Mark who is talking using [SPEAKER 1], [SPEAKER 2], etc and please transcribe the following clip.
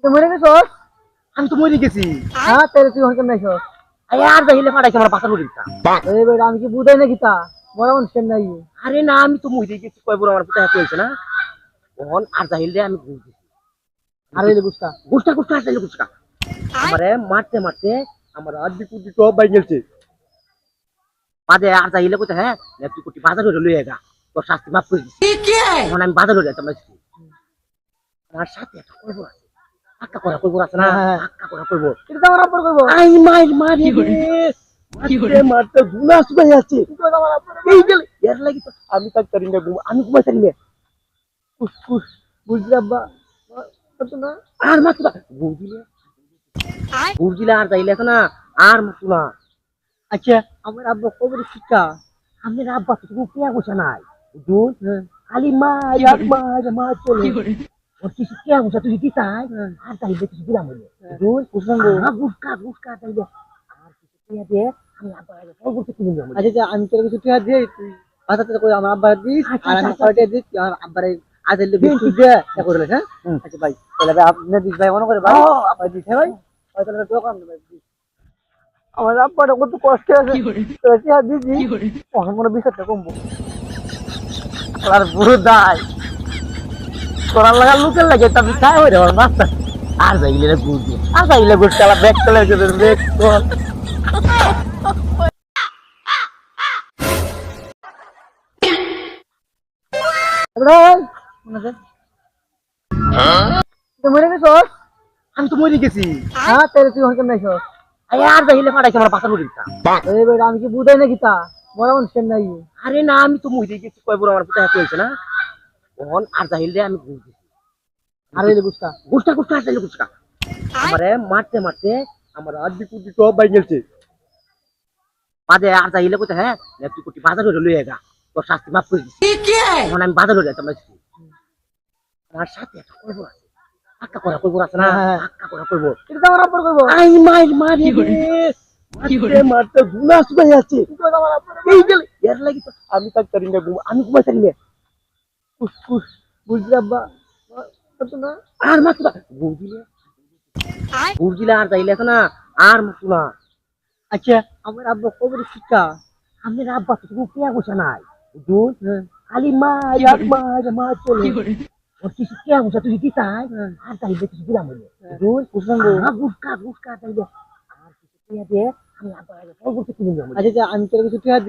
[SPEAKER 1] মরে গেছস? আমি তো মরে গেছি। হ্যাঁ তাহলে তুই হন কেমন আইছস? আরে আর যাইলে পাঠাইছে আমার পাতা লড়ি দিতা। এই বেটা আমি কি বুঝাই না গিতা? মরা মানুষ কেন নাই? আরে না আমি তো মরে গেছি কয় বড় আমার পুতা হাতে হইছে না। ওহন আর যাইলে আমি ঘুর দিছি। আরে এলে গুস্তা। গুস্তা গুস্তা আর যাইলে গুস্তা। আমারে মারতে মারতে আমার আদি কুদি সব বাই গেছে। বাদে আর যাইলে কইতে হ্যাঁ তুই কোটি বাজার হইলো লইয়া যা। তোর শাস্তি মাফ করে দিছি। এখন আমি বাজার হইলে যাইতাম আজকে। আমার সাথে একটা কইবো আছে। আক্কা করা কইবো আছে না? আক্কা করা কইবো। এটা তো আমার আব্বার কইবো। আই মাইর মারি রে। মারতে মারতে গুনাস ভাই আছে। এই গেলে এর লাগি তো আমি তাক করি না আমি ঘুমাই থাকি না। কুস কুস বুঝলি আব্বা তো না আর মাত্র বুঝলে আর যাইলে না আর মাত্র না। আচ্ছা আমার আব্বা কবর শিক্ষা আমার আব্বা তো কোনো পেয়া গোছা নাই বুঝুন খালি মা চলে ওর কিছু পেয়া গোছা তুই দিতাই আর তাইলে কিছু দিলাম হইলে বুঝুন গুটকা গুটকা তাইলে আর কিছু পেয়া দিয়ে আমি আব্বা কবর থেকে কিনে নিলাম। আচ্ছা আমি তোর কিছু পেয়া দিয়ে তুই বাসাতে কই আমার আব্বা দিস আর আমি কয়টা দিস আমার আব্বারে আজেলে বিস্কুট দিয়ে তা করলে হ্যাঁ আচ্ছা ভাই তাহলে ভাই আপনি দিস ভাই মনে করে ভাই ভাই দিস ভাই তাহলে দোকান ভাই আমার আব্বাটা কত কষ্ট আছে দিদি মনে বিষয়টা কমবো আর বুড়ো দায় করার লাগা লুকের লাগে তা খাই হয়ে যাওয়ার মাস্টার আর যাইলে রে বুঝি আর যাইলে গুড কালা ব্যাক চলে গেছে ব্যাক কর মরে গেছস? আমি তো মরে গেছি। হ্যাঁ তাহলে তুই হন কেমন আইছস? আরে আর যাইলে পাঠাইছে আমার পাতা লড়ি দিতা। এই বেটা আমি কি বুঝাই না গিতা? মরা মানুষ কেন নাই? আরে না আমি তো মরে গেছি কয় বড় আমার পুতা হাতে হইছে না। ওহন আর যাইলে আমি ঘুর দিছি। আরে এলে গুস্তা। গুস্তা গুস্তা আর যাইলে গুস্তা। আমারে মারতে মারতে আমার আদি কুদি সব বাই গেছে। বাদে আর যাইলে কইতে হ্যাঁ তুই কোটি বাজার হইলো লইয়া যা। তোর শাস্তি মাফ করে দিছি। এখন আমি বাজার হইলে যাইতাম আজকে। আমার সাথে একটা কইবো আছে। আক্কা করা কইবো আছে না? আক্কা করা কইবো। এটা তো আমার আব্বার কইবো। আই মাইর মারি রে। মারতে মারতে গুনাস ভাই আছে। এই গেলে এর লাগি তো আমি তাক করি না আমি ঘুমাই থাকি না। কুস কুস বুঝলি আব্বা তো না আর মাত্র বুঝলে আর যাইলে না আর মাত্র না। আচ্ছা আমার আব্বা কবর শিক্ষা আমার আব্বা তো কোনো পেয়া গোছা নাই বুঝুন খালি মা চলে ওর কিছু পেয়া গোছা তুই দিতাই আর তাইলে কিছু দিলাম হইলে বুঝুন গুটকা গুটকা তাইলে আর কিছু পেয়া দিয়ে আমি আব্বা কবর থেকে কিনে নিলাম। আচ্ছা আমি তোর কিছু পেয়া